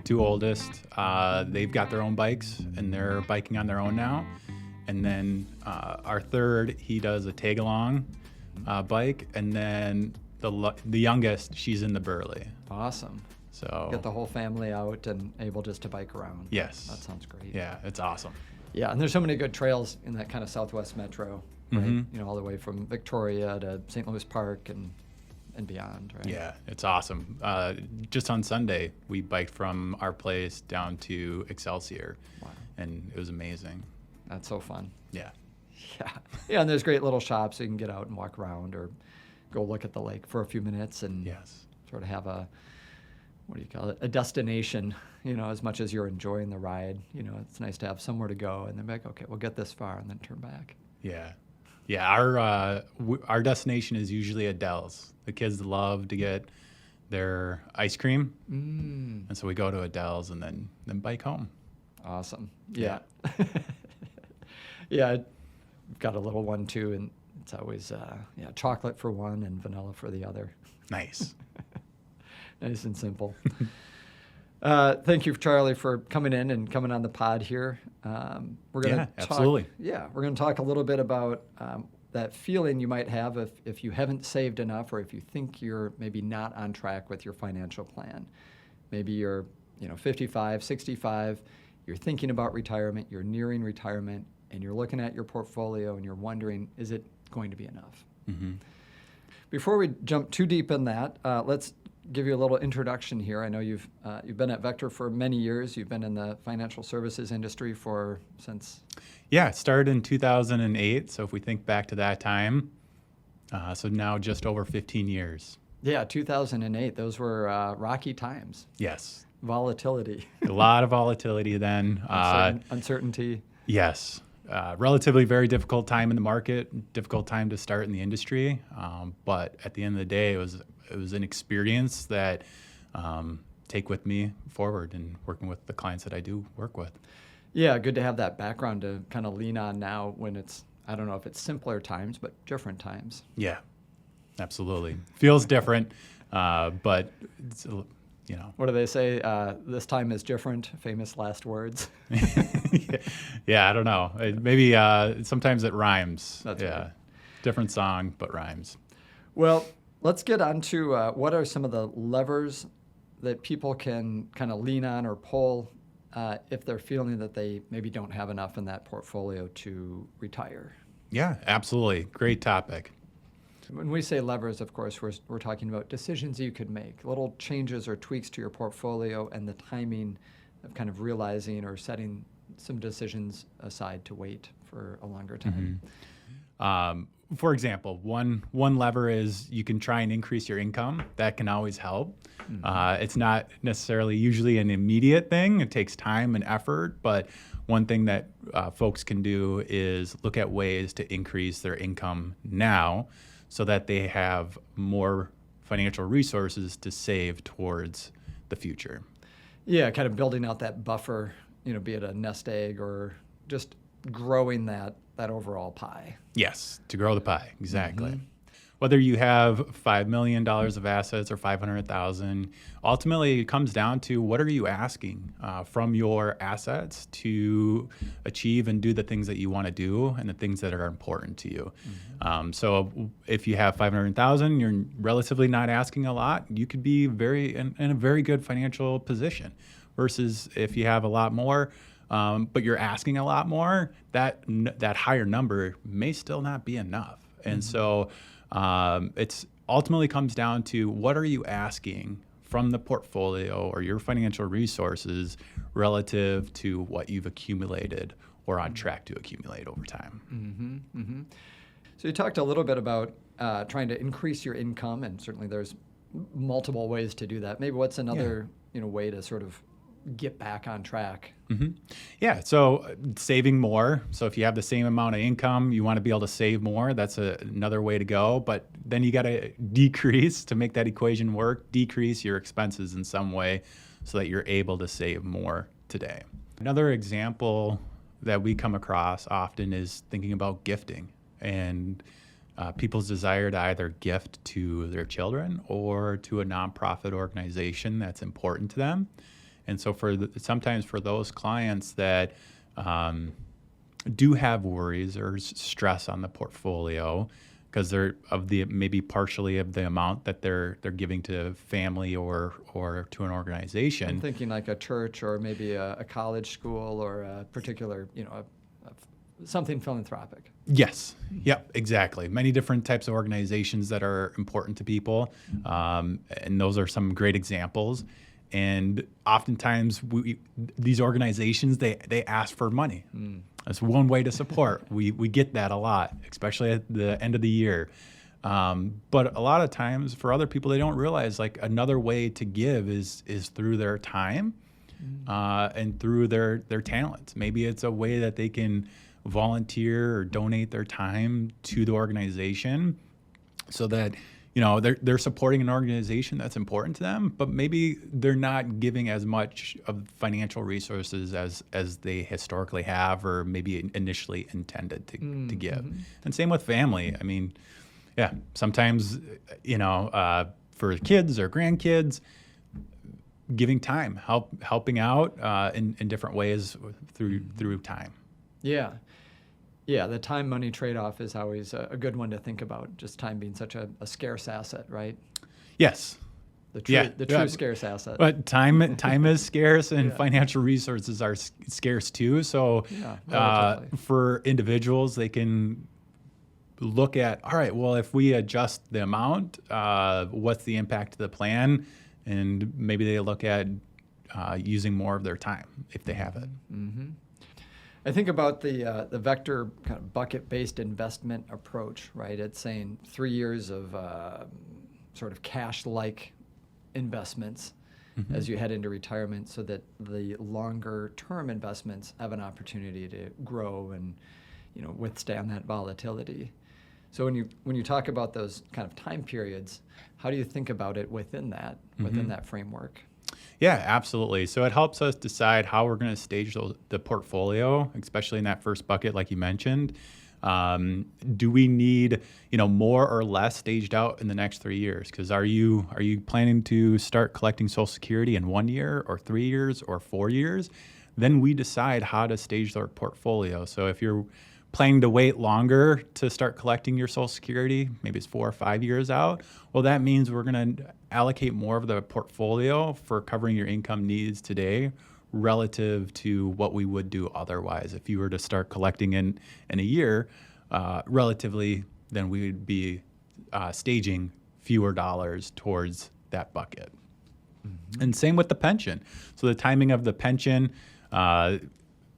two oldest, they've got their own bikes and they're biking on their own now. And then our third, he does a tag-along bike. And then the youngest, she's in the Burley. Awesome. So get the whole family out and able just to bike around. Yes. That sounds great. Yeah, it's awesome. Yeah, and there's so many good trails in that kind of Southwest Metro, right? Mm-hmm. You know, all the way from Victoria to St. Louis Park and beyond, right? Yeah, it's awesome. Just on Sunday, we biked from our place down to Excelsior. Wow. And it was amazing. That's so fun. Yeah. Yeah. Yeah, and there's great little shops so you can get out and walk around or go look at the lake for a few minutes and Yes. sort of have a, what do you call it, a destination, you know, as much as you're enjoying the ride. You know, it's nice to have somewhere to go and then be like, okay, we'll get this far and then turn back. Yeah. Yeah, our destination is usually Adele's. The kids love to get their ice cream. And so we go to Adele's and then bike home. Awesome. Yeah. Yeah, I've got a little one too, and it's always chocolate for one and vanilla for the other. Nice. Nice and simple. Thank you, Charlie, for coming in and coming on the pod here. We're going to absolutely. We're going to talk a little bit about that feeling you might have if you haven't saved enough, or if you think you're maybe not on track with your financial plan. Maybe you're 55, 65, you're thinking about retirement, you're nearing retirement, and you're looking at your portfolio and you're wondering, is it going to be enough? Mm-hmm. Before we jump too deep in that, let's give you a little introduction here. I know you've been at Vector for many years. You've been in the financial services industry since. Yeah, it started in 2008. So if we think back to that time, so now just over 15 years. Yeah, 2008. Those were rocky times. Yes. Volatility. A lot of volatility then. Uncertainty. Yes. Relatively very difficult time in the market, difficult time to start in the industry. But at the end of the day, it was an experience that take with me forward in working with the clients that I do work with. Yeah, good to have that background to kind of lean on now when it's, I don't know if it's simpler times, but different times. Yeah, absolutely. Feels different, but it's, What do they say? This time is different. Famous last words. Yeah, I don't know. Maybe sometimes it rhymes. That's right. Different song, but rhymes. Well, let's get on to what are some of the levers that people can kind of lean on or pull if they're feeling that they maybe don't have enough in that portfolio to retire. Yeah, absolutely. Great topic. When we say levers, of course, we're talking about decisions you could make, little changes or tweaks to your portfolio and the timing of kind of realizing or setting some decisions aside to wait for a longer time. Mm-hmm. For example, one lever is you can try and increase your income. That can always help. Mm-hmm. It's not necessarily usually an immediate thing. It takes time and effort, but one thing that folks can do is look at ways to increase their income now so that they have more financial resources to save towards the future. Yeah, kind of building out that buffer, be it a nest egg or just growing that overall pie. Yes, to grow the pie, exactly. Mm-hmm. Whether you have $5 million of assets or $500,000, ultimately it comes down to what are you asking from your assets to achieve and do the things that you want to do and the things that are important to you. Mm-hmm. So if you have $500,000, you're relatively not asking a lot. You could be in a very good financial position. Versus if you have a lot more, but you're asking a lot more, that higher number may still not be enough. And so it's ultimately comes down to what are you asking from the portfolio or your financial resources relative to what you've accumulated or on track to accumulate over time. Mm-hmm, mm-hmm. So you talked a little bit about trying to increase your income, and certainly there's multiple ways to do that. Maybe what's another way to sort of get back on track? Mm-hmm. Yeah, so saving more. So if you have the same amount of income, you want to be able to save more. That's another way to go. But then you got to decrease to make that equation work, decrease your expenses in some way so that you're able to save more today. Another example that we come across often is thinking about gifting and people's desire to either gift to their children or to a nonprofit organization that's important to them. And so sometimes for those clients that do have worries or stress on the portfolio because they're maybe partially of the amount that they're giving to family or to an organization. I'm thinking like a church or maybe a college school or a particular, something philanthropic. Yes. Yep. Exactly. Many different types of organizations that are important to people, and those are some great examples. And oftentimes, these organizations they ask for money. That's one way to support. We get that a lot, especially at the end of the year. But a lot of times, for other people, they don't realize like another way to give is through their time and through their talents. Maybe it's a way that they can volunteer or donate their time to the organization, so that they're supporting an organization that's important to them, but maybe they're not giving as much of financial resources as they historically have or maybe initially intended to give. And same with family. I mean, yeah, sometimes, for kids or grandkids, giving time, helping out in different ways through time. Yeah. Yeah, the time-money trade-off is always a good one to think about, just time being such a scarce asset, right? Yes. The true scarce asset. But time is scarce, and financial resources are scarce too. So for individuals, they can look at, all right, well, if we adjust the amount, what's the impact of the plan? And maybe they look at using more of their time if they have it. Mm-hmm. I think about the vector kind of bucket-based investment approach, right? It's saying 3 years of sort of cash-like investments as you head into retirement, so that the longer-term investments have an opportunity to grow and withstand that volatility. So when you talk about those kind of time periods, how do you think about it within that framework? Yeah, absolutely. So it helps us decide how we're going to stage the portfolio, especially in that first bucket, like you mentioned. Do we need, more or less staged out in the next 3 years? Because are you planning to start collecting Social Security in 1 year or 3 years or 4 years? Then we decide how to stage our portfolio. So if you're planning to wait longer to start collecting your Social Security, maybe it's 4 or 5 years out, well, that means we're going to allocate more of the portfolio for covering your income needs today relative to what we would do otherwise. If you were to start collecting in a year, relatively, then we would be staging fewer dollars towards that bucket. And same with the pension. So the timing of the pension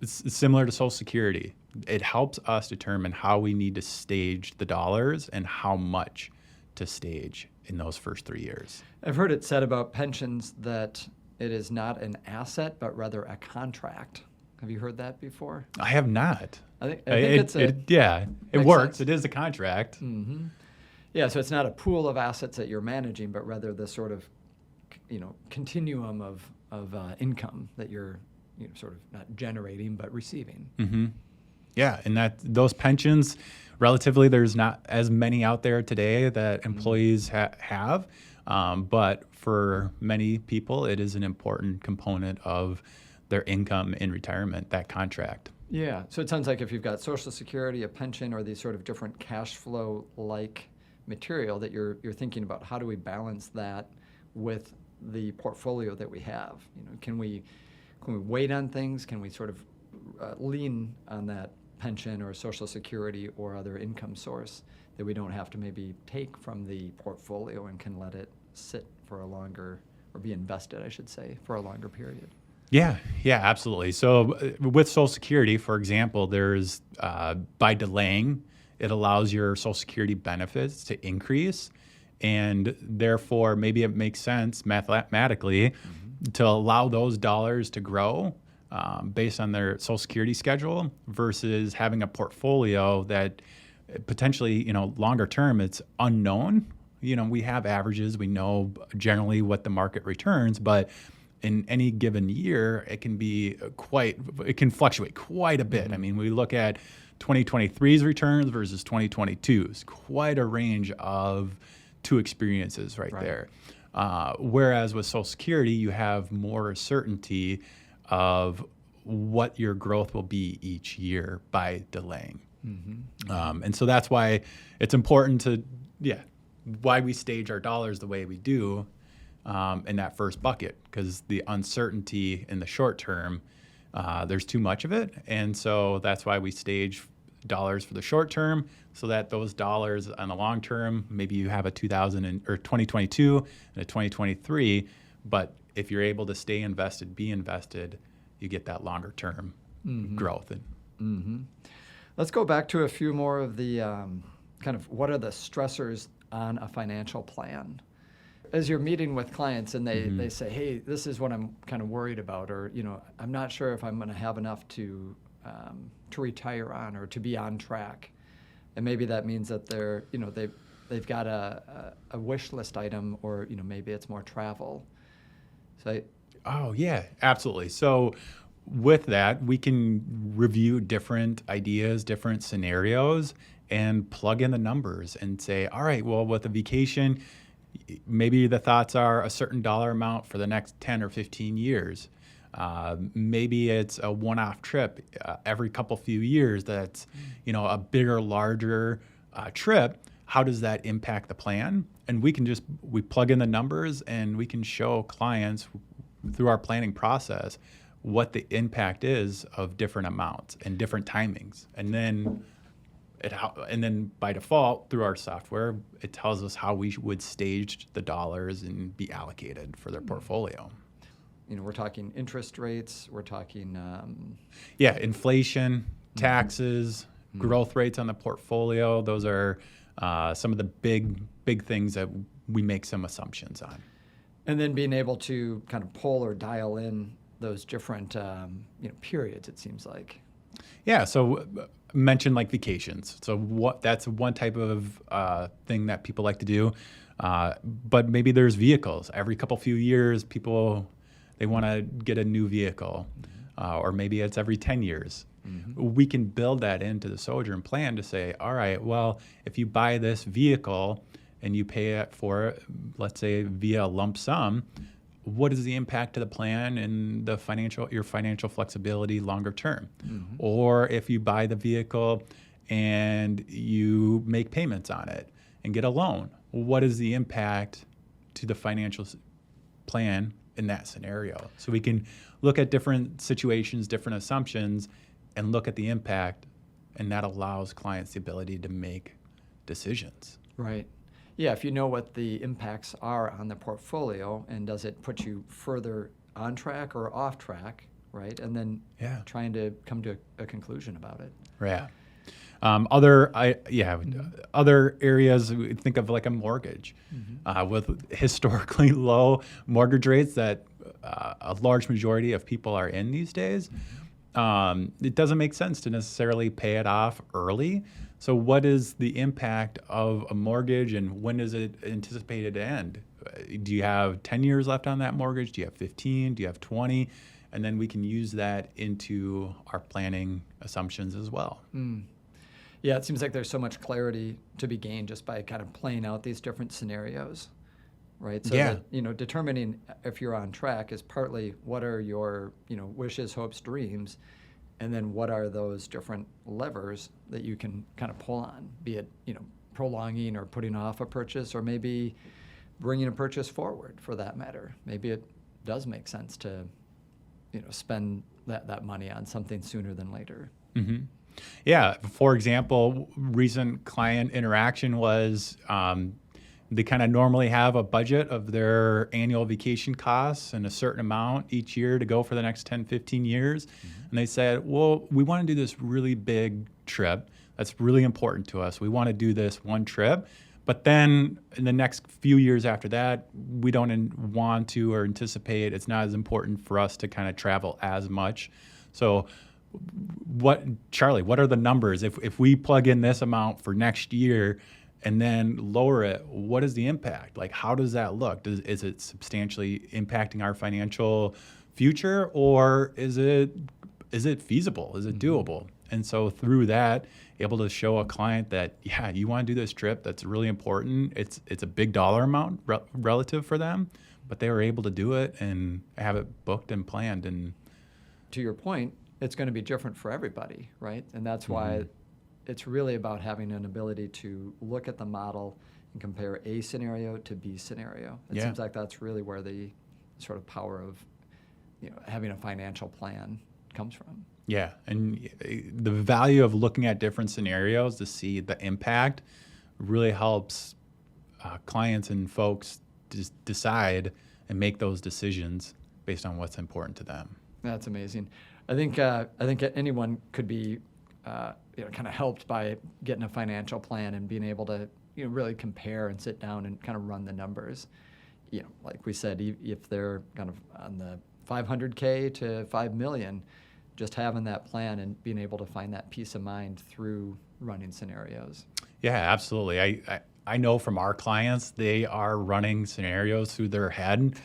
is similar to Social Security. It helps us determine how we need to stage the dollars and how much to stage in those first 3 years. I've heard it said about pensions that it is not an asset, but rather a contract. Have you heard that before? I have not. I think it works. Sense. It is a contract. Mm-hmm. Yeah, so it's not a pool of assets that you're managing, but rather the sort of, continuum of income that you're sort of not generating, but receiving. Mm-hmm. Yeah, and those pensions, relatively, there's not as many out there today that employees have, but for many people, it is an important component of their income in retirement, that contract. Yeah, so it sounds like if you've got Social Security, a pension, or these sort of different cash flow-like material that you're thinking about, how do we balance that with the portfolio that we have? Can we wait on things? Can we sort of lean on that pension or Social Security or other income source that we don't have to maybe take from the portfolio and can let it sit for a longer, or be invested, I should say, for a longer period? Yeah, absolutely. So with Social Security, for example, there's by delaying, it allows your Social Security benefits to increase, and therefore maybe it makes sense mathematically to allow those dollars to grow based on their Social Security schedule versus having a portfolio that potentially, longer term, it's unknown. We have averages. We know generally what the market returns, but in any given year, it can fluctuate quite a bit. I mean, we look at 2023's returns versus 2022's, quite a range of two experiences right there. Whereas with Social Security, you have more certainty of what your growth will be each year by delaying. And so that's why it's important to, why we stage our dollars the way we do in that first bucket, because the uncertainty in the short term, there's too much of it. And so that's why we stage dollars for the short term, so that those dollars on the long term, maybe you have a 2022 and a 2023, but if you're able to stay invested, be invested, you get that longer term growth. Let's go back to a few more of the kind of what are the stressors on a financial plan. As you're meeting with clients and they say, hey, this is what I'm kind of worried about, or, I'm not sure if I'm going to have enough to retire on or to be on track. And maybe that means that they're, they've got a wish list item, or, maybe it's more travel. So Oh, yeah, absolutely. So with that, we can review different ideas, different scenarios, and plug in the numbers and say, all right, well, with a vacation, maybe the thoughts are a certain dollar amount for the next 10 or 15 years. Maybe it's a one-off trip every few years that's, a bigger, larger trip. How does that impact the plan? And we plug in the numbers, and we can show clients through our planning process what the impact is of different amounts and different timings. And then by default, through our software, it tells us how we would stage the dollars and be allocated for their portfolio. We're talking interest rates, we're talking... inflation, taxes, growth rates on the portfolio. Those are some of the big things that we make some assumptions on. And then being able to kind of pull or dial in those different periods, it seems like. Yeah, so mention like vacations. So that's one type of thing that people like to do. But maybe there's vehicles. Every few years, they want to get a new vehicle, or maybe it's every 10 years. We can build that into the Sojourn plan to say, all right, well, if you buy this vehicle and you pay it for, let's say, via a lump sum, what is the impact to the plan and your financial flexibility longer term? Or if you buy the vehicle and you make payments on it and get a loan, what is the impact to the financial plan in that scenario? So we can look at different situations, different assumptions, and look at the impact, and that allows clients the ability to make decisions. Right. Yeah, if you know what the impacts are on the portfolio, and does it put you further on track or off track, right? And then trying to come to a conclusion about it. Yeah. Other areas, we think of like a mortgage with historically low mortgage rates that a large majority of people are in these days. It doesn't make sense to necessarily pay it off early. So what is the impact of a mortgage, and when is it anticipated to end? Do you have 10 years left on that mortgage? Do you have 15? Do you have 20? And then we can use that into our planning assumptions as well. Yeah, it seems like there's so much clarity to be gained just by kind of playing out these different scenarios, right? So that, determining if you're on track is partly what are your, wishes, hopes, dreams, and then what are those different levers that you can kind of pull on, be it, prolonging or putting off a purchase, or maybe bringing a purchase forward for that matter. Maybe it does make sense to, spend that money on something sooner than later. Yeah. For example, recent client interaction was they kind of normally have a budget of their annual vacation costs and a certain amount each year to go for the next 10, 15 years. And they said, well, we want to do this really big trip. That's really important to us. We want to do this one trip. But then in the next few years after that, we don't want to or anticipate, it's not as important for us to kind of travel as much. So Charlie, what are the numbers? If we plug in this amount for next year and then lower it, what is the impact? Like, how does that look? Is it substantially impacting our financial future, or is it feasible? Is it doable? And so through that, able to show a client that, yeah, you want to do this trip, that's really important. It's a big dollar amount relative for them, but they were able to do it and have it booked and planned. And to your point, it's going to be different for everybody, right? And that's why it's really about having an ability to look at the model and compare A scenario to B scenario. It seems like that's really where the sort of power of having a financial plan comes from. Yeah, and the value of looking at different scenarios to see the impact really helps clients and folks just decide and make those decisions based on what's important to them. That's amazing. I think anyone could be kind of helped by getting a financial plan and being able to really compare and sit down and kind of run the numbers. Like we said, if they're kind of on the 500K to 5 million, just having that plan and being able to find that peace of mind through running scenarios. Yeah, absolutely. I know from our clients, they are running scenarios through their head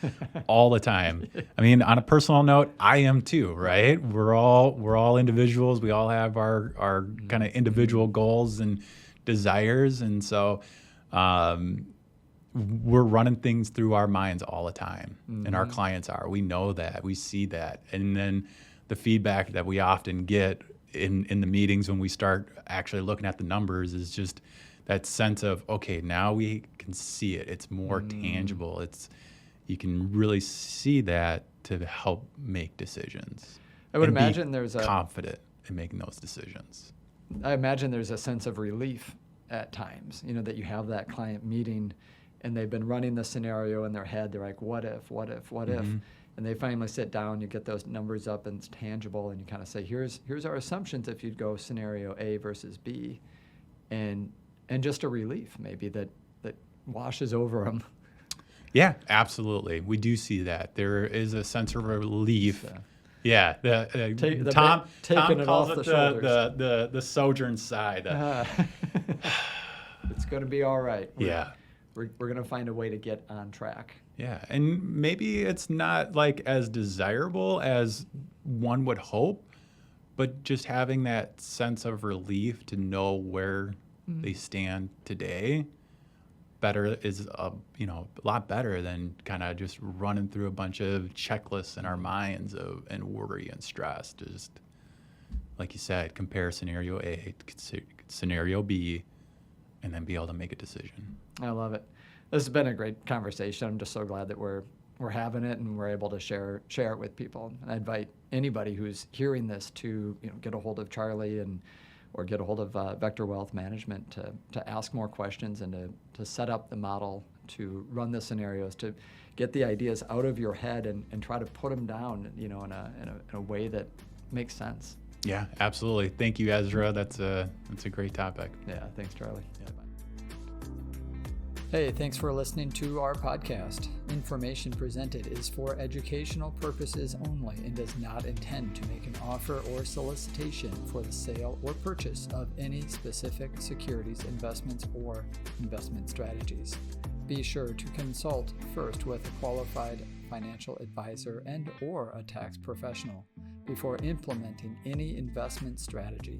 all the time. I mean, on a personal note, I am too, right? We're all individuals. We all have our kind of individual goals and desires. And so we're running things through our minds all the time. And our clients are. We know that. We see that. And then the feedback that we often get in the meetings when we start actually looking at the numbers is just that sense of, okay, now we can see it. It's more tangible. You can really see that to help make decisions. I would and imagine be there's confident in making those decisions. I imagine there's a sense of relief at times, that you have that client meeting and they've been running the scenario in their head. They're like, what if? And they finally sit down, you get those numbers up and it's tangible, and you kind of say, here's our assumptions if you'd go scenario A versus B. And just a relief maybe that washes over them. Yeah, absolutely. We do see that. There is a sense of relief. Yeah, Tom taking calls it off it the sojourn side. It's going to be all right. We're going to find a way to get on track. Yeah, and maybe it's not like as desirable as one would hope, but just having that sense of relief to know where they stand today is a lot better than kind of just running through a bunch of checklists in our minds and worry and stress. Just like you said, compare scenario A to scenario B, and then be able to make a decision. I love it. This has been a great conversation. I'm just so glad that we're having it and we're able to share it with people. And I invite anybody who's hearing this to get a hold of Charlie or get a hold of Vector Wealth Management to ask more questions and to set up the model, to run the scenarios, to get the ideas out of your head and try to put them down in a way that makes sense. Yeah, absolutely. Thank you, Ezra. That's a great topic. Yeah, thanks, Charlie. Yeah, bye. Hey, thanks for listening to our podcast. Information presented is for educational purposes only and does not intend to make an offer or solicitation for the sale or purchase of any specific securities, investments, or investment strategies. Be sure to consult first with a qualified financial advisor and/or a tax professional before implementing any investment strategy.